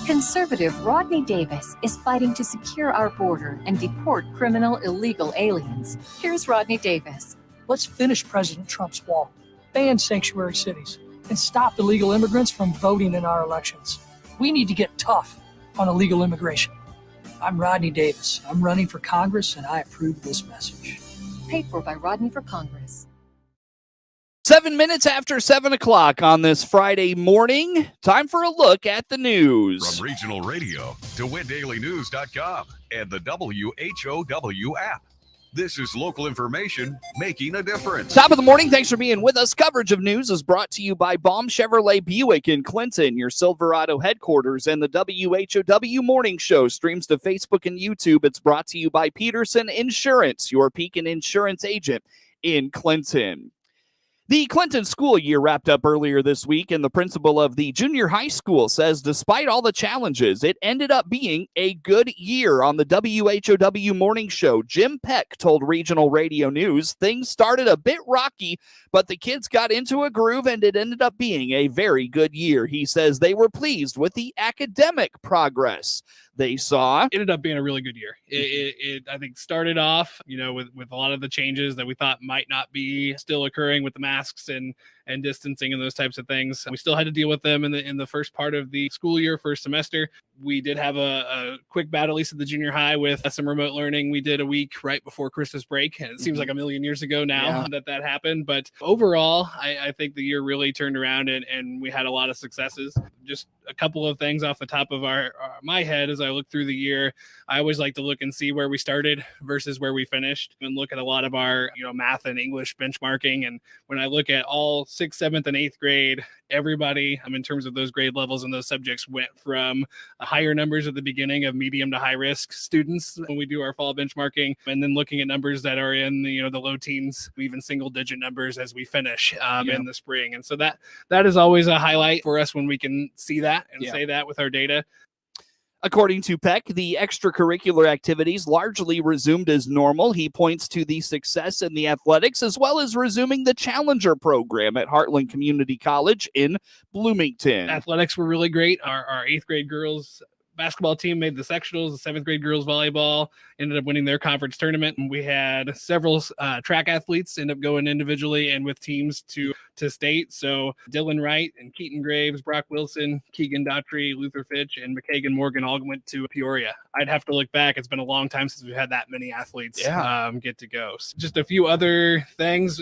Conservative Rodney Davis is fighting to secure our border and deport criminal illegal aliens. Here's Rodney Davis. Let's finish President Trump's wall, ban sanctuary cities, and stop illegal immigrants from voting in our elections. We need to get tough on illegal immigration. I'm Rodney Davis. I'm running for Congress, and I approve this message. Paid for by Rodney for Congress. 7 minutes after 7 o'clock on this Friday morning, time for a look at the news. From regional radio to WinDailyNews.com and the WHOW app. This is local information making a difference. Top of the morning, thanks for being with us. Coverage of news is brought to you by Baum Chevrolet Buick in Clinton, your Silverado headquarters, and the WHOW Morning Show streams to Facebook and YouTube. It's brought to you by Peterson Insurance, your Pekin Insurance agent in Clinton. The Clinton school year wrapped up earlier this week, and the principal of the junior high school says despite all the challenges, it ended up being a good year. On the WHOW Morning Show, Jim Peck told Regional Radio News things started a bit rocky, but the kids got into a groove, and it ended up being a very good year. He says they were pleased with the academic progress they saw. Ended up being a really good year. It I think started off, with a lot of the changes that we thought might not be still occurring with the masks and distancing and those types of things. We still had to deal with them in the first part of the school year, first semester. We did have a quick battle, at least at the junior high, with some remote learning. We did a week right before Christmas break, and it seems like a million years ago now that happened. But overall, I think the year really turned around, and we had a lot of successes. Just a couple of things off the top of my head as I look through the year. I always like to look and see where we started versus where we finished, and look at a lot of our math and English benchmarking. And when I look at all 6th, 7th, and 8th grade, everybody, in terms of those grade levels and those subjects, went from higher numbers at the beginning of medium to high risk students when we do our fall benchmarking, and then looking at numbers that are in the low teens, even single digit numbers as we finish in the spring. And so that is always a highlight for us when we can see that and say that with our data. According to Peck, the extracurricular activities largely resumed as normal. He points to the success in the athletics, as well as resuming the Challenger program at Heartland Community College in Bloomington. Athletics were really great. Our 8th grade girls basketball team made the sectionals. The 7th grade girls volleyball ended up winning their conference tournament. And we had several track athletes end up going individually and with teams to state. So Dylan Wright and Keaton Graves, Brock Wilson, Keegan Daughtry, Luther Fitch, and McKagan Morgan all went to Peoria. I'd have to look back. It's been a long time since we've had that many athletes get to go. So just a few other things,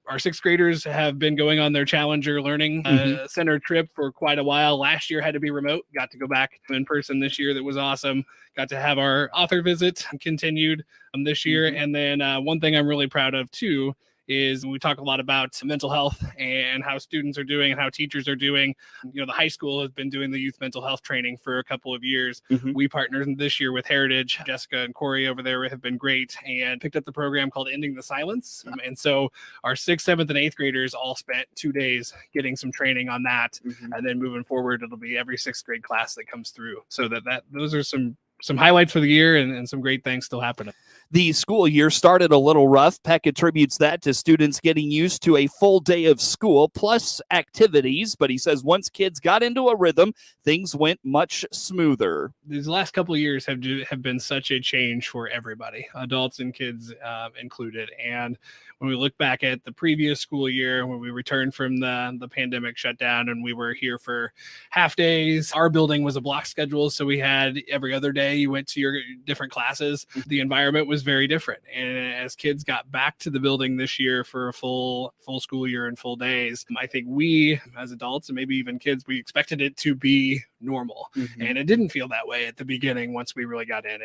our 6th graders have been going on their Challenger Learning Center trip for quite a while. Last year had to be remote. Got to go back in person this year. That was awesome. Got to have our author visit continued this year. And then one thing I'm really proud of, too, is we talk a lot about mental health and how students are doing and how teachers are doing. The high school has been doing the youth mental health training for a couple of years. We partnered this year with Heritage. Jessica and Corey over there have been great and picked up the program called Ending the Silence. And so our 6th, 7th, and 8th graders all spent 2 days getting some training on that. And then moving forward, it'll be every 6th grade class that comes through. So those are some highlights for the year and some great things still happening. The school year started a little rough. Peck attributes that to students getting used to a full day of school plus activities, but he says once kids got into a rhythm, things went much smoother. These last couple of years have been such a change for everybody, adults and kids included. And when we look back at the previous school year, when we returned from the pandemic shutdown and we were here for half days, our building was a block schedule. So we had every other day you went to your different classes. The environment was very different. And as kids got back to the building this year for a full school year and full days, I think we as adults and maybe even kids, we expected it to be normal. And it didn't feel that way at the beginning. Once we really got in,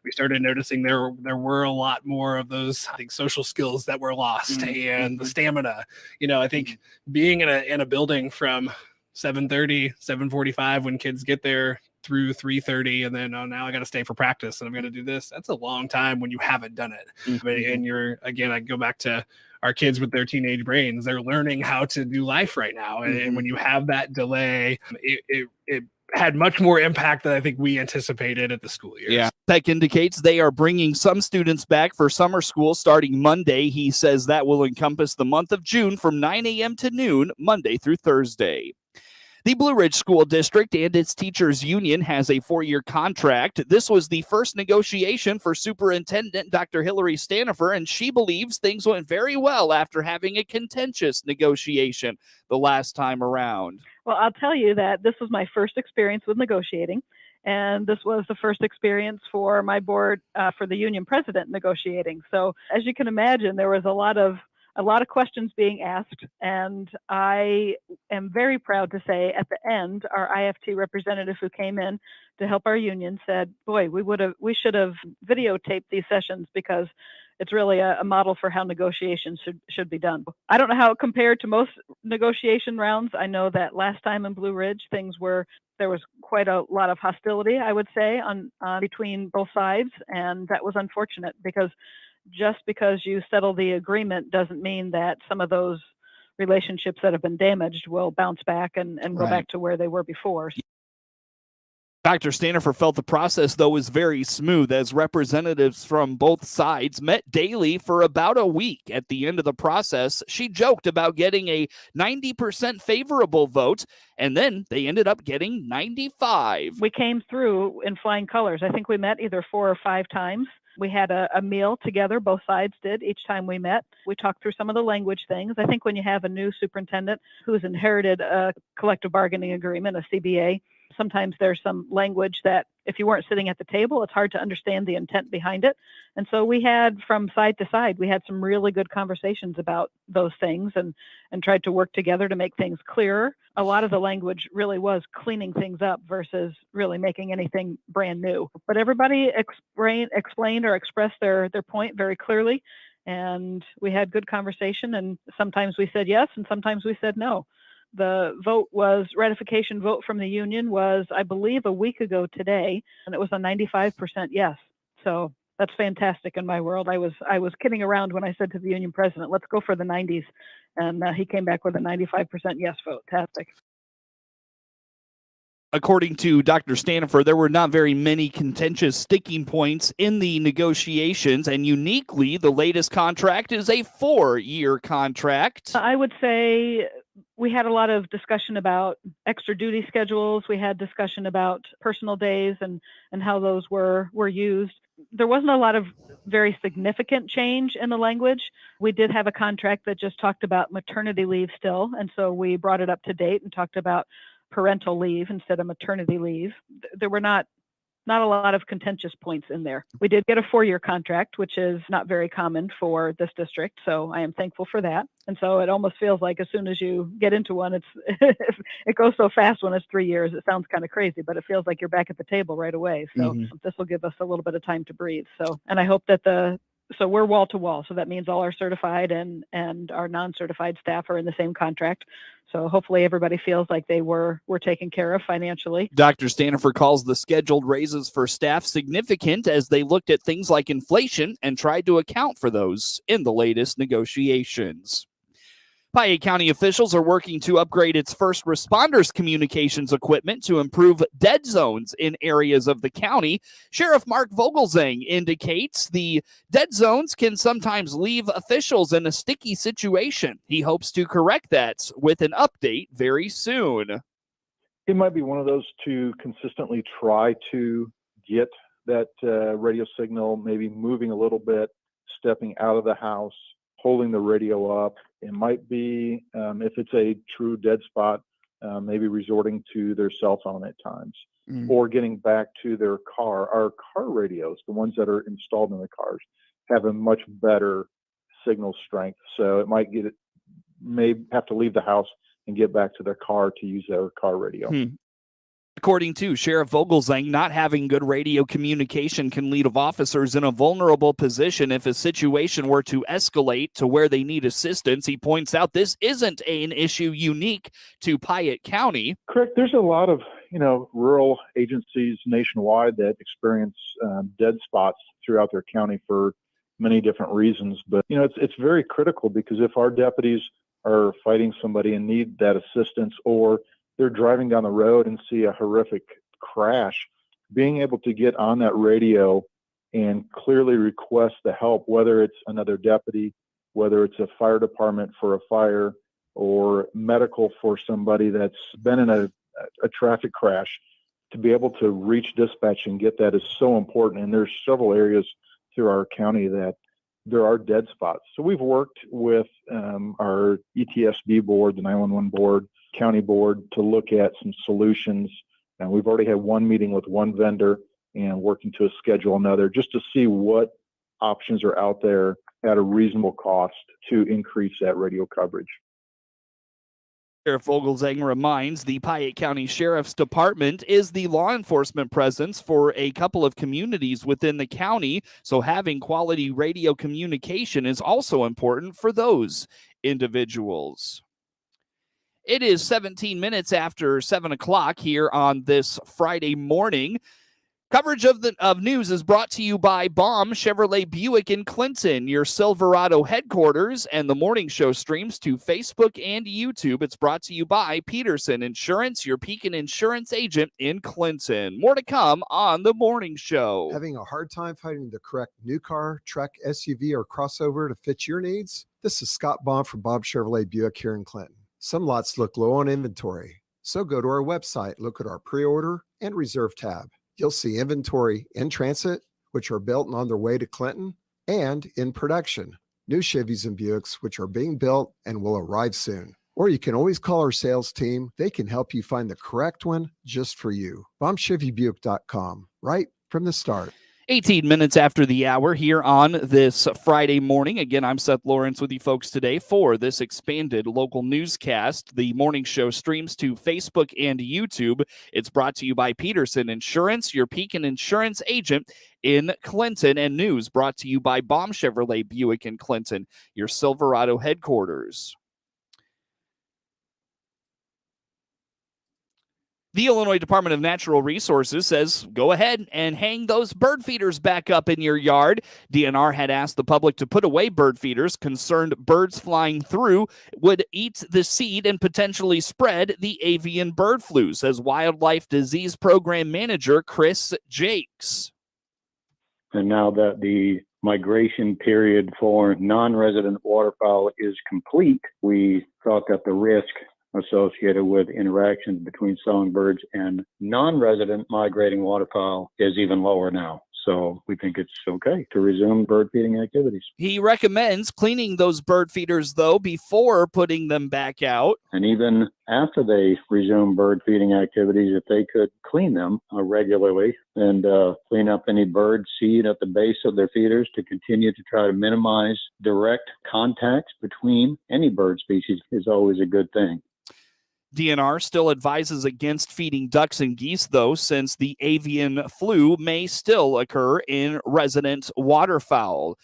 we started noticing there were a lot more of those, I think, social skills that were lost and the stamina. I think being in a building from 7:30, 7:45 when kids get there through 3:30, and then now I got to stay for practice and I'm going to do this. That's a long time when you haven't done it. And I go back to our kids with their teenage brains. They're learning how to do life right now. And when you have that delay, it had much more impact than I think we anticipated at the school year. Yeah. Peck indicates they are bringing some students back for summer school starting Monday. He says that will encompass the month of June from 9 a.m. to noon, Monday through Thursday. The Blue Ridge School District and its teachers union has a 4-year contract. This was the first negotiation for Superintendent Dr. Hillary Stanifer, and she believes things went very well after having a contentious negotiation the last time around. Well, I'll tell you that this was my first experience with negotiating, and this was the first experience for my board for the union president negotiating. So as you can imagine, there was a lot of questions being asked, and I am very proud to say at the end, our IFT representative who came in to help our union said, boy, we should have videotaped these sessions because it's really a model for how negotiations should be done. I don't know how it compared to most negotiation rounds. I know that last time in Blue Ridge, there was quite a lot of hostility, I would say, on between both sides, and that was unfortunate because just because you settle the agreement doesn't mean that some of those relationships that have been damaged will bounce back and go back to where they were before. Dr. Stanifer felt the process, though, was very smooth as representatives from both sides met daily for about a week. At the end of the process, she joked about getting a 90% favorable vote, and then they ended up getting 95. We came through in flying colors. I think we met either 4 or 5 times. We had a meal together, both sides did, each time we met. We talked through some of the language things. I think when you have a new superintendent who's inherited a collective bargaining agreement, a CBA, sometimes there's some language that if you weren't sitting at the table, it's hard to understand the intent behind it. And so we had, from side to side, we had some really good conversations about those things and tried to work together to make things clearer. A lot of the language really was cleaning things up versus really making anything brand new. But everybody explained or expressed their point very clearly. And we had good conversation, and sometimes we said yes, and sometimes we said no. The ratification vote from the union was, I believe, a week ago today, and it was a 95% yes. So that's fantastic in my world. I was kidding around when I said to the union president, let's go for the 90s. And he came back with a 95% yes vote. Fantastic. According to Dr. Stanifer, there were not very many contentious sticking points in the negotiations, and uniquely, the latest contract is a 4-year contract. I would say we had a lot of discussion about extra duty schedules. We had discussion about personal days and how those were used. There wasn't a lot of very significant change in the language. We did have a contract that just talked about maternity leave still, and so we brought it up to date and talked about parental leave instead of maternity leave. There were not a lot of contentious points in there. We did get a 4-year contract, which is not very common for this district, so I am thankful for that. And so it almost feels like as soon as you get into one, it goes so fast when it's 3 years. It sounds kind of crazy, but it feels like you're back at the table right away. So this will give us a little bit of time to breathe. So, and I hope that so we're wall to wall. So that means all our certified and our non-certified staff are in the same contract. So hopefully everybody feels like they were taken care of financially. Dr. Stanifer calls the scheduled raises for staff significant as they looked at things like inflation and tried to account for those in the latest negotiations. Piatt County officials are working to upgrade its first responders communications equipment to improve dead zones in areas of the county. Sheriff Mark Vogelzang indicates the dead zones can sometimes leave officials in a sticky situation. He hopes to correct that with an update very soon. It might be one of those to consistently try to get that radio signal, maybe moving a little bit, stepping out of the house, holding the radio up. It might be, if it's a true dead spot, maybe resorting to their cell phone at times, or getting back to their car. Our car radios, the ones that are installed in the cars, have a much better signal strength. So it may have to leave the house and get back to their car to use their car radio. According to Sheriff Vogelzang, not having good radio communication can leave officers in a vulnerable position if a situation were to escalate to where they need assistance. He points out this isn't an issue unique to Piatt County. Correct. There's a lot of rural agencies nationwide that experience dead spots throughout their county for many different reasons. But it's very critical because if our deputies are fighting somebody and need that assistance, or they're driving down the road and see a horrific crash, being able to get on that radio and clearly request the help, whether it's another deputy, whether it's a fire department for a fire, or medical for somebody that's been in a traffic crash, to be able to reach dispatch and get that is so important. And there's several areas through our county that there are dead spots. So we've worked with our ETSB board, the 911 board, county board, to look at some solutions. And we've already had one meeting with one vendor and working to schedule another, just to see what options are out there at a reasonable cost to increase that radio coverage. Sheriff Vogelzang reminds the Piatt County Sheriff's Department is the law enforcement presence for a couple of communities within the county, so having quality radio communication is also important for those individuals. It is 17 minutes after 7 o'clock here on this Friday morning. Coverage of news is brought to you by Baum Chevrolet Buick in Clinton, your Silverado headquarters, and the morning show streams to Facebook and YouTube. It's brought to you by Peterson Insurance, your Pekin Insurance agent in Clinton. More to come on the morning show. Having a hard time finding the correct new car, truck, SUV, or crossover to fit your needs? This is Scott Baum from Baum Chevrolet Buick here in Clinton. Some lots look low on inventory, so go to our website, look at our pre-order and reserve tab. You'll see inventory in transit, which are built and on their way to Clinton, and in production, new Chevys and Buicks, which are being built and will arrive soon. Or you can always call our sales team. They can help you find the correct one just for you. BaumChevyBuick.com, right from the start. 18 minutes after the hour here on this Friday morning. Again, I'm Seth Lawrence with you folks today for this expanded local newscast. The morning show streams to Facebook and YouTube. It's brought to you by Peterson Insurance, your Pekin Insurance agent in Clinton, and news brought to you by Baum Chevrolet Buick in Clinton, your Silverado headquarters. The Illinois Department of Natural Resources says go ahead and hang those bird feeders back up in your yard. DNR had asked the public to put away bird feeders, concerned birds flying through would eat the seed and potentially spread the avian bird flu, says Wildlife Disease Program Manager Chris Jakes. And now that the migration period for non-resident waterfowl is complete, we thought that the risk associated with interactions between songbirds and non-resident migrating waterfowl is even lower now. So we think it's okay to resume bird feeding activities. He recommends cleaning those bird feeders, though, before putting them back out. And even after they resume bird feeding activities, if they could clean them regularly and clean up any bird seed at the base of their feeders to continue to try to minimize direct contacts between any bird species is always a good thing. DNR still advises against feeding ducks and geese, though, since the avian flu may still occur in resident waterfowl.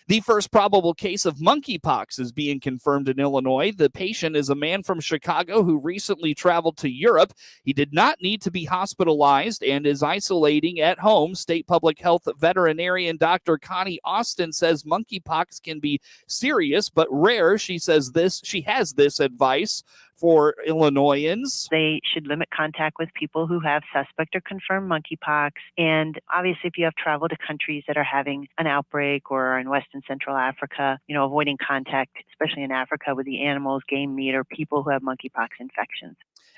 The first probable case of monkeypox is being confirmed in Illinois. The patient is a man from Chicago who recently traveled to Europe. He did not need to be hospitalized and is isolating at home. State Public Health veterinarian Dr. Connie Austin says monkeypox can be serious but rare. She has this advice for Illinoisans. They should limit contact with people who have suspect or confirmed monkeypox. And obviously, if you have traveled to countries that are having an outbreak or are in West and Central Africa, avoiding contact, especially in Africa, with the animals, game meat, or people who have monkeypox infections.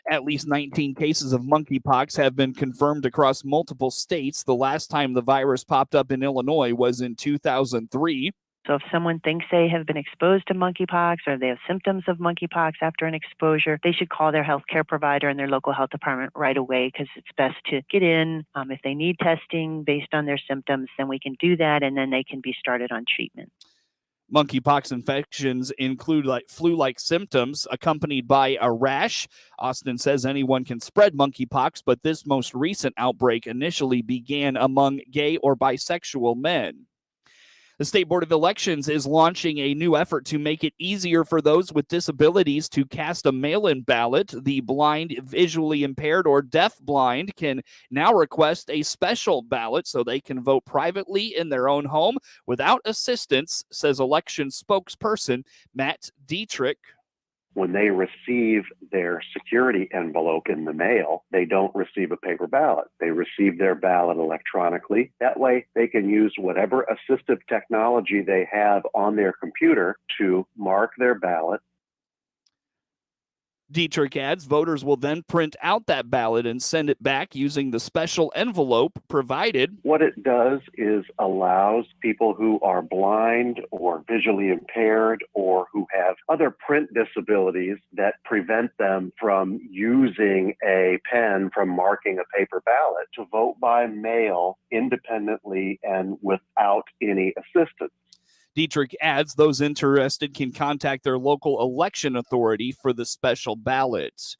At least 19 cases of monkeypox have been confirmed across multiple states. The last time the virus popped up in Illinois was in 2003. So if someone thinks they have been exposed to monkeypox or they have symptoms of monkeypox after an exposure, they should call their healthcare provider and their local health department right away, because it's best to get in. If they need testing based on their symptoms, then we can do that, and then they can be started on treatment. Monkeypox infections include flu-like symptoms accompanied by a rash. Austin says anyone can spread monkeypox, but this most recent outbreak initially began among gay or bisexual men. The State Board of Elections is launching a new effort to make it easier for those with disabilities to cast a mail-in ballot. The blind, visually impaired, or deaf-blind can now request a special ballot so they can vote privately in their own home without assistance, says election spokesperson Matt Dietrich. When they receive their security envelope in the mail, they don't receive a paper ballot. They receive their ballot electronically. That way, they can use whatever assistive technology they have on their computer to mark their ballot. Dietrich adds voters will then print out that ballot and send it back using the special envelope provided. What it does is allows people who are blind or visually impaired or who have other print disabilities that prevent them from using a pen, from marking a paper ballot, to vote by mail independently and without any assistance. Dietrich adds those interested can contact their local election authority for the special ballots.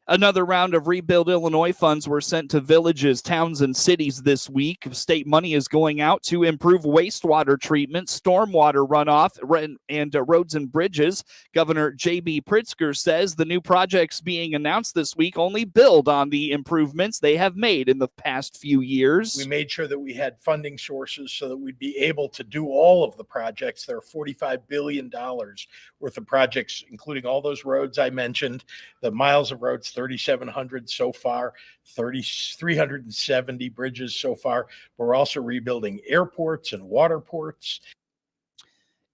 Another round of Rebuild Illinois funds were sent to villages, towns, and cities this week. State money is going out to improve wastewater treatment, stormwater runoff, and roads and bridges. Governor J.B. Pritzker says the new projects being announced this week only build on the improvements they have made in the past few years. We made sure that we had funding sources so that we'd be able to do all of the projects. There are $45 billion worth of projects, including all those roads I mentioned, the miles of roads, 3,700 so far, 370 bridges so far. We're also rebuilding airports and water ports.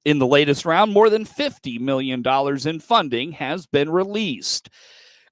In the latest round, more than $50 million in funding has been released.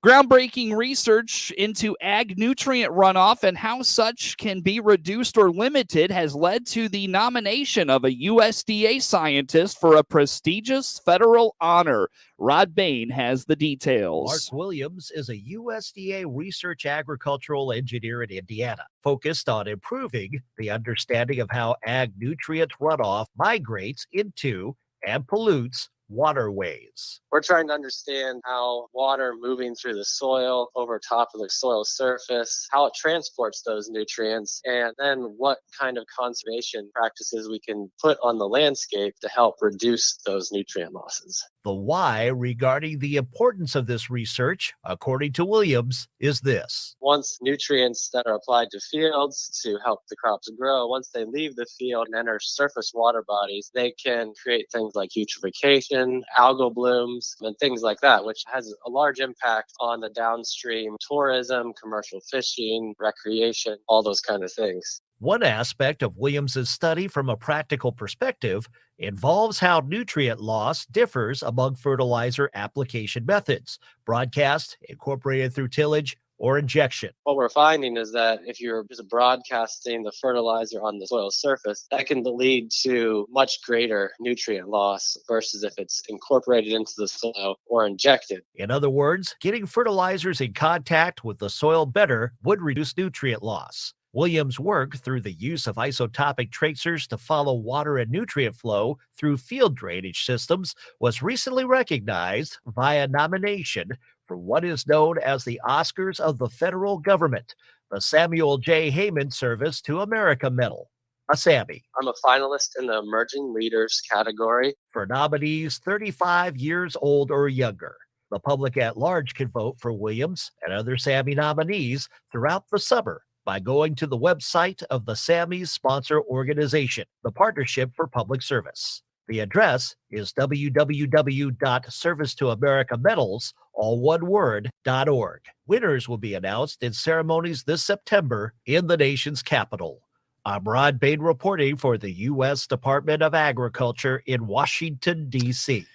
Groundbreaking research into ag nutrient runoff and how such can be reduced or limited has led to the nomination of a USDA scientist for a prestigious federal honor. Rod Bain has the details. Mark Williams is a USDA research agricultural engineer in Indiana, focused on improving the understanding of how ag nutrient runoff migrates into and pollutes waterways. We're trying to understand how water moving through the soil over top of the soil surface, how it transports those nutrients, and then what kind of conservation practices we can put on the landscape to help reduce those nutrient losses. The why regarding the importance of this research, according to Williams, is this. Once nutrients that are applied to fields to help the crops grow, once they leave the field and enter surface water bodies, they can create things like eutrophication, algal blooms, and things like that, which has a large impact on the downstream tourism, commercial fishing, recreation, all those kind of things. One aspect of Williams's study from a practical perspective involves how nutrient loss differs among fertilizer application methods, broadcast, incorporated through tillage, or injection. What we're finding is that if you're just broadcasting the fertilizer on the soil surface, that can lead to much greater nutrient loss versus if it's incorporated into the soil or injected. In other words, getting fertilizers in contact with the soil better would reduce nutrient loss. Williams' work through the use of isotopic tracers to follow water and nutrient flow through field drainage systems was recently recognized via nomination for what is known as the Oscars of the federal government, the Samuel J. Heyman Service to America Medal, a SAMI. I'm a finalist in the Emerging Leaders category for nominees 35 years old or younger. The public at large can vote for Williams and other SAMI nominees throughout the summer by going to the website of the SAMI's sponsor organization, the Partnership for Public Service. The address is www.servicetoamericamedals, all one word, .org. Winners will be announced in ceremonies this September in the nation's capital. I'm Rod Bain reporting for the U.S. Department of Agriculture in Washington, D.C.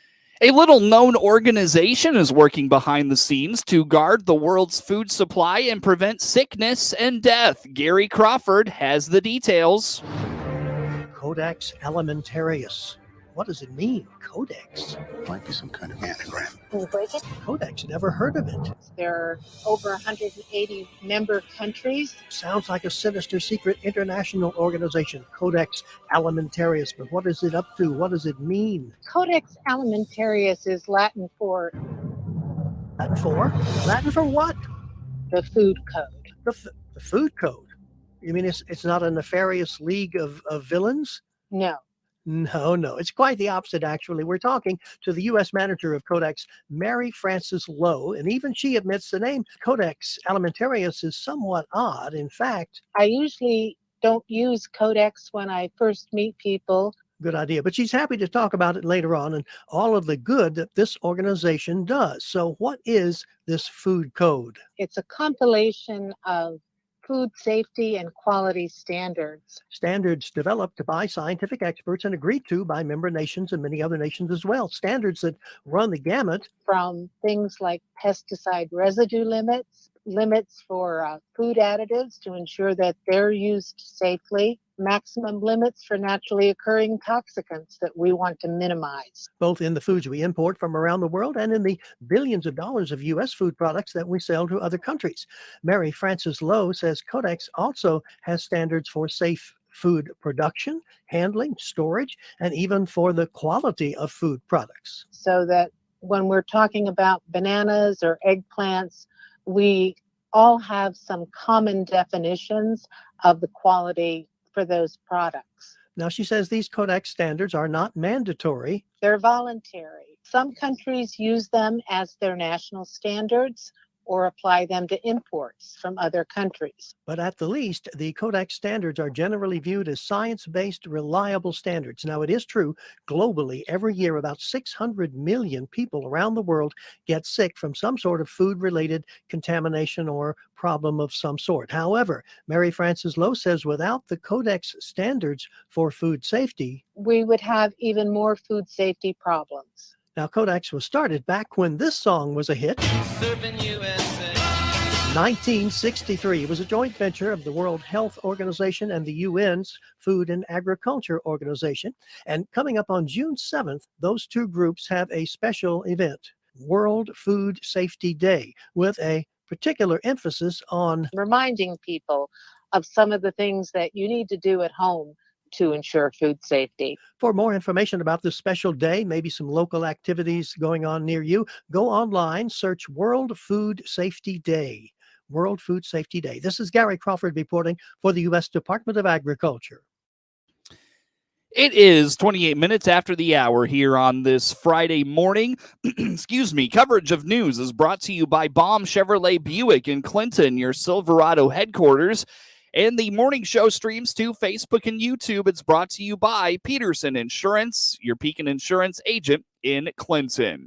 A little-known organization is working behind the scenes to guard the world's food supply and prevent sickness and death. Gary Crawford has the details. Codex Alimentarius. What does it mean, Codex? Might be some kind of anagram. Can you break it? Codex, never heard of it. There are over 180 member countries. Sounds like a sinister secret international organization, Codex Alimentarius. But what is it up to? What does it mean? Codex Alimentarius is Latin for... Latin for? Latin for what? The food code. The food code? You mean it's not a nefarious league of villains? No. No. It's quite the opposite, actually. We're talking to the U.S. manager of Codex, Mary Frances Lowe, and even she admits the name Codex Alimentarius is somewhat odd. In fact, I usually don't use Codex when I first meet people. Good idea. But she's happy to talk about it later on and all of the good that this organization does. So what is this food code? It's a compilation of food safety and quality standards. Standards developed by scientific experts and agreed to by member nations and many other nations as well. Standards that run the gamut From things like pesticide residue limits, limits for food additives to ensure that they're used safely, maximum limits for naturally occurring toxicants that we want to minimize. both in the foods we import from around the world and in the billions of dollars of U.S. food products that we sell to other countries. Mary Frances Lowe says Codex also has standards for safe food production, handling, storage, and even for the quality of food products. So that when we're talking about bananas or eggplants, we all have some common definitions of the quality for those products. Now, she says these Codex standards are not mandatory. They're voluntary. Some countries use them as their national standards or apply them to imports from other countries. But at the least, the Codex standards are generally viewed as science-based, reliable standards. Now, it is true, globally, every year about 600 million people around the world get sick from some sort of food-related contamination or problem of some sort. However, Mary Frances Lowe says without the Codex standards for food safety, we would have even more food safety problems. Now, Codex was started back when this song was a hit. 1963. It was a joint venture of the World Health Organization and the UN's Food and Agriculture Organization. And coming up on June 7th, those two groups have a special event, World Food Safety Day, with a particular emphasis on reminding people of some of the things that you need to do at home to ensure food safety. For more information about this special day, maybe some local activities going on near you, go online, search World Food Safety Day. World Food Safety Day. This is Gary Crawford reporting for the U.S. Department of Agriculture. It is 28 minutes after the hour here on this Friday morning. Excuse me. Coverage of news is brought to you by Baum Chevrolet Buick in Clinton, your Silverado headquarters. And the morning show streams to Facebook and YouTube. It's brought to you by Peterson Insurance, your Pekin Insurance agent in Clinton.